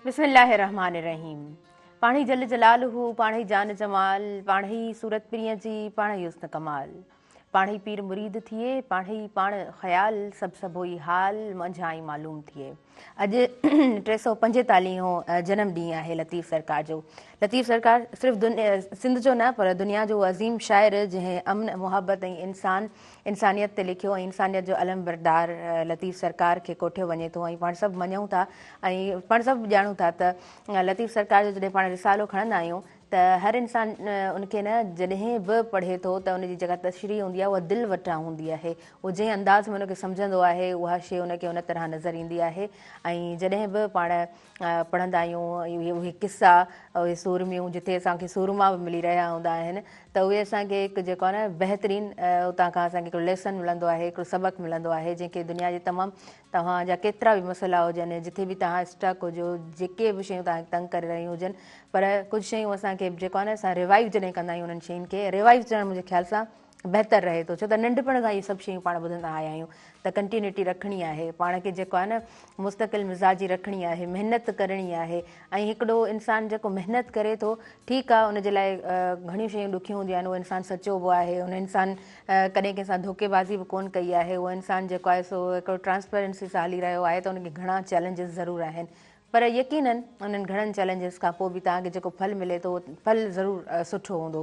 बिस्मिल्लाहिर्रहमानिर्रहीम। पाण ही जल जलालहू, पाण ही जान जमाल, पाण ही सूरत पिरीअ जी, पाण ही हुस्न कमाल। पाण ही पीर मुरीद थिए, पाण ही पाण ख़याल, सभु ई हाल मंझाई मालूम थिए। अॼु 345 जनम ॾींहुं आहे लतीफ़ सरकार जो। लतीफ़ सरकार सिर्फ़ु सिंध जो न पर दुनिया जो अज़ीम शाइर, जंहिं अमन मुहबत ऐं इंसानियत ते लिखियो ऐं इंसानियत जो अलम बरदार लतीफ़ सरकार खे कोठियो वञे थो। ऐं पाण सभु मञूं था ऐं पाण सभु ॼाणूं था त लतीफ़ सरकार जो जॾहिं पाण रिसालो खणंदा आहियूं त हर इंसान उनखे न जॾहिं बि पढ़े थो त उनजी जेका तशरीह हूंदी आहे उहा दिलि वटां हूंदी आहे। उहो जंहिं अंदाज़ में उनखे सम्झंदो आहे उहा शइ उनखे उन तरह नज़र ईंदी आहे। ऐं जॾहिं बि पाण पढ़ंदा आहियूं उहे किस्सा, उहे सूरमियूं जिथे असांखे सूरमा बि मिली रहिया हूंदा आहिनि, त उहे असांखे हिकु जेको आहे न बहितरीनु उतां खां असांखे हिकिड़ो लेसन मिलंदो आहे, हिकिड़ो सबक़ु मिलंदो आहे, जंहिंखे दुनिया जे तमामु तव्हांजा केतिरा बि मसइला हुजनि, जिथे बि तव्हां स्टक हुजो, जेके बि शयूं तव्हांखे तंग करे रहियूं हुजनि, पर कुझु शयूं असांखे जेको आहे न असां रिवाइव जॾहिं कंदा आहियूं उन्हनि शयुनि खे, रिवाइव करणु मुंहिंजे ख़्याल सां बहितरु रहे थो। छो त नंढपण खां इहे सभु शयूं पाण ॿुधंदा आया आहियूं त कंटिन्यूटी रखणी आहे, पाण खे जेको आहे न मुस्तक़िल मिज़ाजी रखणी आहे, महिनत करणी आहे। ऐं हिकिड़ो इंसानु जेको महिनत करे थो, ठीकु आहे, उनजे लाइ घणियूं शयूं ॾुखियूं हूंदियूं आहिनि, उहो इंसानु सचो बि आहे, उन इंसानु कॾहिं कंहिंसां धोखेबाज़ी बि कोन कई आहे, उहो इंसानु जेको आहे सो हिकिड़ो ट्रांसपेरेंसी सां हली रहियो आहे, त उनखे घणा चैलेंजिस ज़रूरु आहिनि। पर यकीननि उन्हनि घणनि चैलेंजिस खां पोइ बि तव्हांखे जेको फल मिले थो, फल ज़रूरु सुठो हूंदो।